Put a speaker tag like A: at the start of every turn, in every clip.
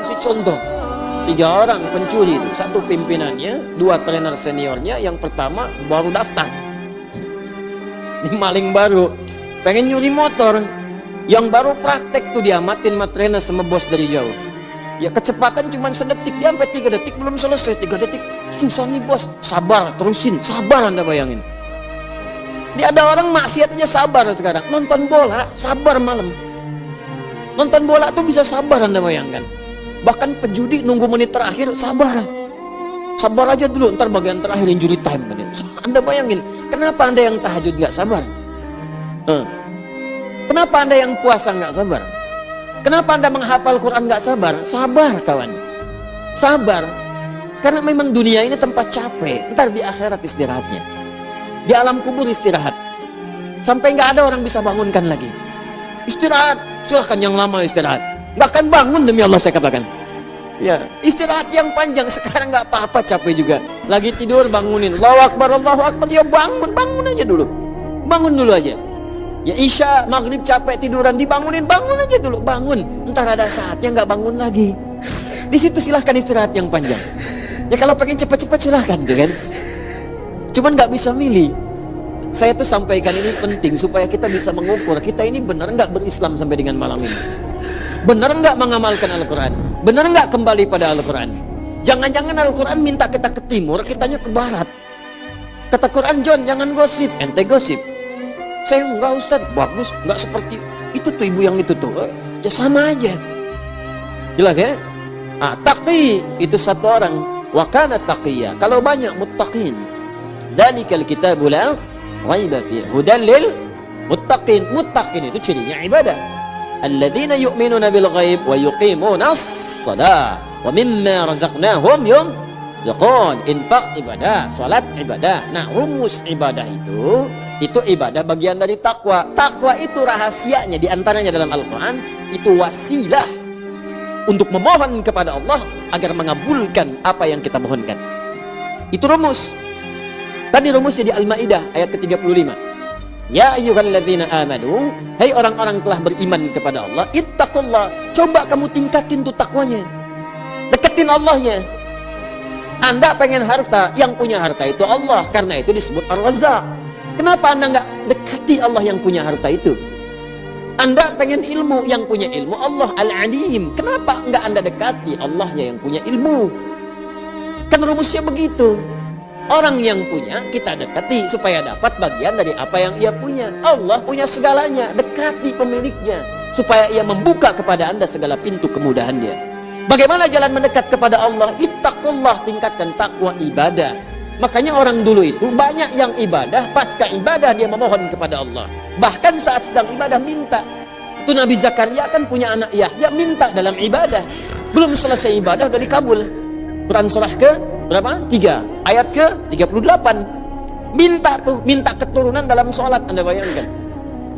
A: kasih contoh. 3 orang pencuri itu, 1 pimpinannya, 2 trainer seniornya. Yang pertama baru daftar, ini maling baru, pengen nyuri motor. Yang baru praktek tuh diamatin sama trainer sama bos dari jauh. Ya kecepatan cuma sedetik, dia sampai 3 detik belum selesai. 3 detik, susah nih bos, sabar, terusin, sabar. Anda bayangin, ini ada orang maksiat aja sabar sekarang. Nonton bola, sabar malam. Nonton bola tuh bisa sabar, Anda bayangkan. Bahkan pejudi nunggu menit terakhir, sabar. Sabar aja dulu, ntar bagian terakhir injury time. Anda bayangin, kenapa Anda yang tahajud nggak sabar? Kenapa Anda yang puasa nggak sabar? Kenapa Anda menghafal Quran nggak sabar? Sabar kawan, sabar. Karena memang dunia ini tempat capek. Ntar di akhirat istirahatnya, di alam kubur istirahat. Sampai nggak ada orang bisa bangunkan lagi. Istirahat, silahkan yang lama istirahat. Nggak akan bangun demi Allah saya katakan. Ya, istirahat yang panjang. Sekarang nggak apa-apa, capek juga. Lagi tidur bangunin, Allahu Akbar, Allahu Akbar. Ya bangun aja dulu. Bangun dulu aja. Ya isya, maghrib capek tiduran, dibangunin, bangun aja dulu, bangun. Ntar ada saatnya nggak bangun lagi. Di situ silahkan istirahat yang panjang. Ya kalau pengen cepat-cepat silahkan, tuh kan. Cuman nggak bisa milih. Saya tuh sampaikan ini penting supaya kita bisa mengukur kita ini benar nggak berislam sampai dengan malam ini. Benar nggak mengamalkan Al-Quran? Benar nggak kembali pada Al-Quran? Jangan-jangan Al-Quran minta kita ke timur, kitanya ke barat. Kata Quran, John, jangan gosip. Ente gosip. Saya enggak Ustaz, bagus, enggak seperti itu tuh ibu yang itu tuh. Ya sama aja. Jelas ya? Taqi itu 1 orang. Wa kana taqiyya. Kalau banyak muttaqin. Dzalikal kitabu la raiba fihi hudan lil muttaqin. Muttaqin itu cirinya ibadah. Alladzina yu'minuna bil ghaib wa yuqimunas shalah wa mimma razaqnahum yunfiqun. Infak ibadah, salat ibadah. Nah, rumus ibadah itu ibadah bagian dari takwa. Takwa itu rahasianya diantaranya dalam Al-Quran, itu wasilah untuk memohon kepada Allah agar mengabulkan apa yang kita mohonkan. Itu rumus. Tadi rumusnya di Al-Maidah ayat ke-35. Ya ayyuhalladzina amanu, hai orang-orang telah beriman kepada Allah, ittaqullah, coba kamu tingkatin tuh takwanya. Deketin Allahnya. Anda pengen harta, yang punya harta itu Allah, karena itu disebut Ar-Razzaq. Kenapa Anda nggak dekati Allah yang punya harta itu? Anda pengen ilmu, yang punya ilmu Allah Al-Alim. Kenapa nggak Anda dekati Allahnya yang punya ilmu? Kan rumusnya begitu. Orang yang punya kita dekati supaya dapat bagian dari apa yang ia punya. Allah punya segalanya, dekati pemiliknya supaya ia membuka kepada Anda segala pintu kemudahan dia. Bagaimana jalan mendekat kepada Allah? Ittaqullah, tingkatkan takwa ibadah. Makanya orang dulu itu banyak yang ibadah, pasca ibadah dia memohon kepada Allah. Bahkan saat sedang ibadah minta. Itu Nabi Zakaria kan punya anak Yahya, minta dalam ibadah. Belum selesai ibadah udah dikabul. Quran surah ke berapa? 3, ayat ke 38. Minta tuh, minta keturunan dalam sholat. Anda bayangkan.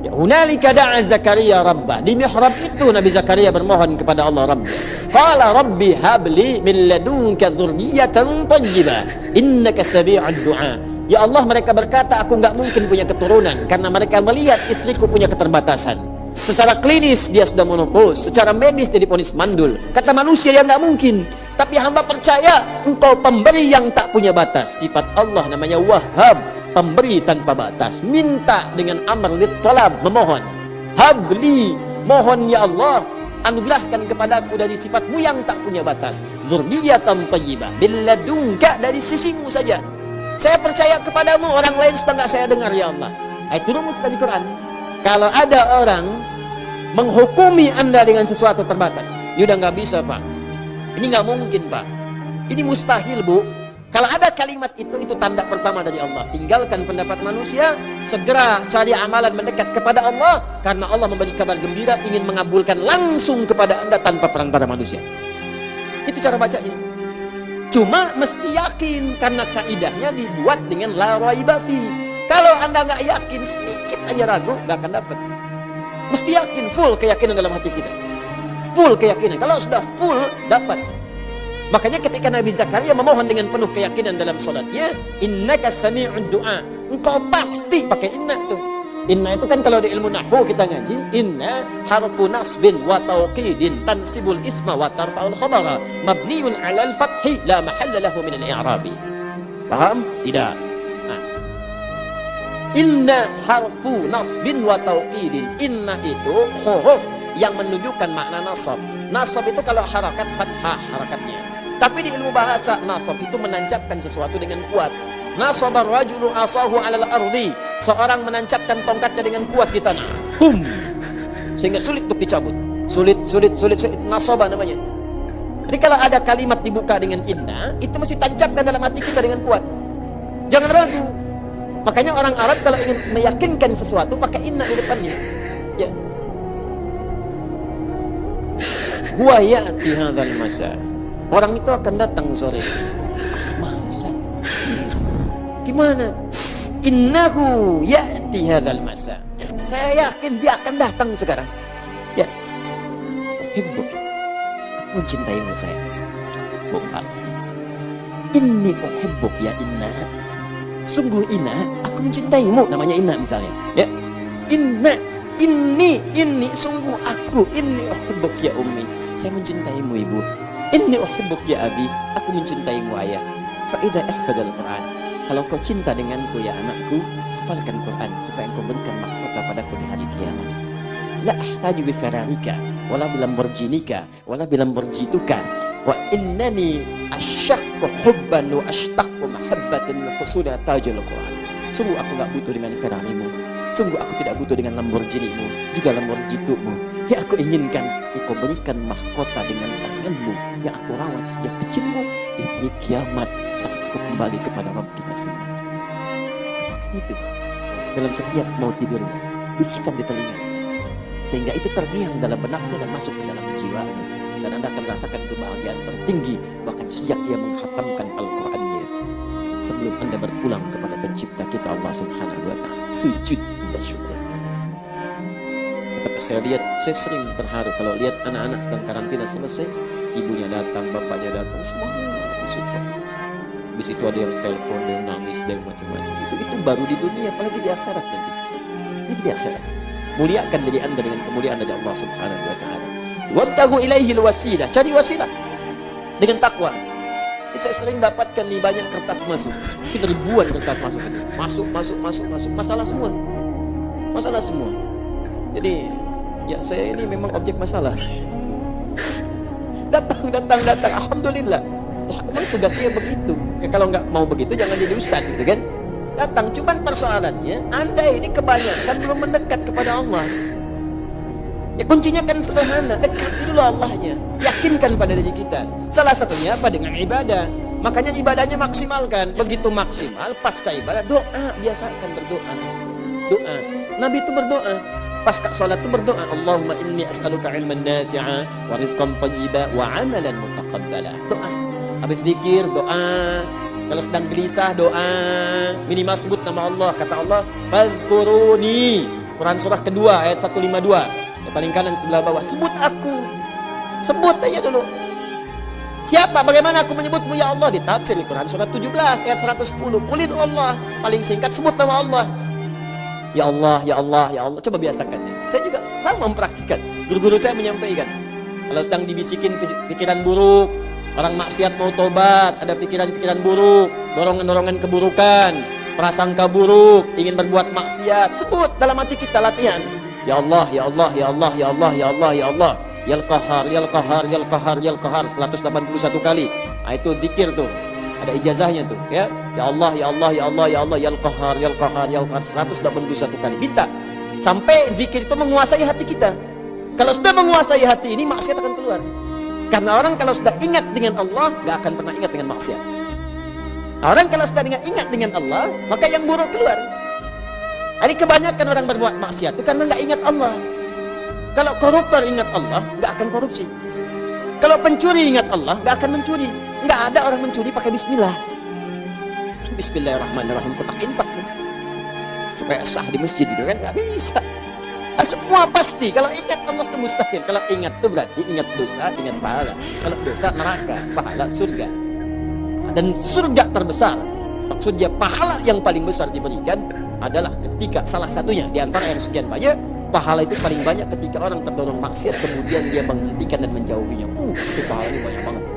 A: Ya, hunalika da'a Zakaria rabbah. Di mihrab itu Nabi Zakaria bermohon kepada Allah Rabb. Qala rabbi habli min ladunka dzurriyyatan thayyibah innaka sami'ud du'a. Ya Allah, mereka berkata aku nggak mungkin punya keturunan karena mereka melihat istriku punya keterbatasan. Secara klinis dia sudah menopause, secara medis dia divonis mandul. Kata manusia yang nggak mungkin. Tapi hamba percaya engkau pemberi yang tak punya batas. Sifat Allah namanya Wahhab, pemberi tanpa batas. Minta dengan amr lit talab, memohon. Habli, mohon ya Allah, anugerahkan kepadaku dari sifatmu yang tak punya batas. Dzurriyyatan thayyibah, billadunka, dari sisimu saja. Saya percaya kepadamu, orang lain sudah nggak saya dengar ya Allah. Itu rumus dari Quran. Kalau ada orang menghukumi Anda dengan sesuatu terbatas, ya udah nggak bisa Pak. Ini nggak mungkin Pak. Ini mustahil Bu. Kalau ada kalimat itu tanda pertama dari Allah. Tinggalkan pendapat manusia, segera cari amalan mendekat kepada Allah, karena Allah memberi kabar gembira ingin mengabulkan langsung kepada Anda tanpa perantara manusia. Itu cara bacanya. Cuma mesti yakin, karena kaidahnya dibuat dengan la raiba fi. Kalau Anda nggak yakin, sedikit aja ragu, nggak akan dapat. Mesti yakin, full keyakinan dalam hati kita. Full keyakinan. Kalau sudah full, dapat. Makanya ketika Nabi Zakaria memohon dengan penuh keyakinan dalam salatnya, innaka sami'ud du'a, engkau pasti, pakai inna tuh, Inna itu kan kalau di ilmu nahwu kita ngaji, inna harfu nasbin wa tawqidin tansibul isma wa tarfa'ul khabara mabniun 'alal fathi la mahalla lahu min al-i'rabi. Paham? Tidak. Nah. Inna harfu nasbin wa tawqidin. Inna itu huruf yang menunjukkan makna nasab. Nasab itu kalau harakat fathah harakatnya. Tapi di ilmu bahasa nasab itu menancapkan sesuatu dengan kuat. Nasabar rajulu asahu 'alal ardi. Seorang menancapkan tongkatnya dengan kuat di tanah. Hum. Sehingga sulit untuk dicabut. Sulit. Nasaba namanya. Jadi kalau ada kalimat dibuka dengan inna, itu mesti tancapkan dalam hati kita dengan kuat. Jangan ragu. Makanya orang Arab kalau ingin meyakinkan sesuatu pakai inna di depannya. Ya. Huwa ya'ti hadzal masa. Orang itu akan datang sore. Masa? Gimana? Innahu ya'ti hadzal masa. Saya yakin dia akan datang sekarang. Ya. Uhibbuk. Aku mencintaimu saya. Bukan. Inni uhibbuk ya inna. Sungguh inna, aku mencintaimu. Namanya inna misalnya. Ya. Inna, inni sungguh aku. Inni uhibbuk ya ummi. Saya mencintaimu ibu. Inni uhibbuk ya abi. Aku mencintaimu ayah. Fa idza ihfadal Quran. Kalau kau cinta denganku ya anakku, hafalkan Quran supaya engkau berikan mahkota padaku di hari kiamat. La ahtaju bi fararika wala bi lamborghinika wala bi lamborghituka wa innani asyaqqu hubban wa ashtaqu mahabbatan wa husuna tajul Quran. Sungguh aku enggak butuh dengan Ferrarimu. Sungguh aku tidak butuh dengan Lamborghini-mu, juga Lamborghini-mu. Yang aku inginkan engkau berikan mahkota dengan tanganmu yang aku rawat sejak kecilmu di hari kiamat saat aku kembali kepada Rabb kita semua. Katakan itu dalam setiap mau tidurnya, bisikan di telinganya, sehingga itu terdiam dalam benaknya dan masuk ke dalam jiwanya, dan Anda akan merasakan kebahagiaan tertinggi bahkan sejak dia menghatamkan Al-Qur'annya sebelum Anda berpulang kepada pencipta kita Allah Subhanahu wa taala. Sujud dan syukur. Tetapi saya lihat, saya sering terharu kalau lihat anak-anak sedang karantina selesai, ibunya datang, bapaknya datang, semuanya disupport. Habis itu ada yang telepon, ada yang nangis, ada yang macam-macam. Itu baru di dunia, apalagi di akhirat nanti. Ini di akhirat. Muliakan diri Anda dengan kemuliaan dari Allah Subhanahu wa taala. Wabtaghu ilaihil wasilah, cari wasilah dengan takwa. Saya sering dapatkan nih banyak kertas masuk, mungkin ribuan kertas masuk ini. Masuk, masalah semua. Jadi ya saya ini memang objek masalah. Datang. Alhamdulillah. Memang tugasnya begitu. Ya kalau nggak mau begitu jangan jadi ustaz, gitu kan? Datang. Cuman persoalannya, Anda ini kebanyakan belum mendekat kepada Allah. Ya kuncinya kan sederhana, dekati dulu Allahnya, yakinkan pada diri kita. Salah satunya apa? Dengan ibadah. Makanya ibadahnya maksimalkan. Begitu maksimal, pasca ibadah doa, biasakan berdoa. Doa. Nabi itu berdoa. Pasca sholat itu berdoa. Allahumma inni as'aluka ilman nafi'a wa rizqan thayyiba wa amalan mutaqabbala. Doa. Habis zikir doa. Kalau sedang gelisah doa. Minimal sebut nama Allah. Kata Allah, fadhkuruni. Quran surah kedua ayat 152. Paling kanan sebelah bawah, sebut aku, sebut aja dulu. Siapa, bagaimana aku menyebutmu ya Allah? Di tafsir Quran surah 17 ayat 110. Qulil Allah, paling singkat sebut nama Allah. Ya Allah, ya Allah, ya Allah. Coba biasakan ya. Saya juga sama mempraktikkan. Guru-guru saya menyampaikan, kalau sedang dibisikin pikiran buruk, orang maksiat mau tobat, ada pikiran-pikiran buruk, dorongan-dorongan keburukan, prasangka buruk, ingin berbuat maksiat, sebut dalam hati kita, latihan. Ya Allah, ya Allah, ya Allah, ya Allah, ya Allah, ya Allah. Yal Qahar, Yal Qahar, Yal Qahar, Yal Qahar 181 kali. Nah, itu zikir tuh. Ada ijazahnya tuh, ya. Ya Allah, ya Allah, ya Allah, ya Allah, Yal Qahar, Yal Qahar, Yal Qahar 181 kali. Minta sampai zikir itu menguasai hati kita. Kalau sudah menguasai hati ini, maksiat akan keluar. Karena orang kalau sudah ingat dengan Allah, gak akan pernah ingat dengan maksiat. Orang kalau sudah ingat dengan Allah, maka yang buruk keluar. Ini kebanyakan orang berbuat maksiat itu karena nggak ingat Allah. Kalau koruptor ingat Allah, nggak akan korupsi. Kalau pencuri ingat Allah, nggak akan mencuri. Nggak ada orang mencuri pakai Bismillah. Bismillahirrahmanirrahim, kotak infak supaya sah di masjid itu kan nggak bisa. Nah, semua pasti. Kalau ingat Allah itu mustahil. Kalau ingat itu berarti ingat dosa, ingat pahala. Kalau dosa neraka, pahala surga. Dan surga terbesar, maksudnya pahala yang paling besar diberikan adalah ketika salah satunya di antara yang sekian banyak, pahala itu paling banyak ketika orang terdorong maksiat kemudian dia menghentikan dan menjauhinya. Itu pahalanya banyak banget.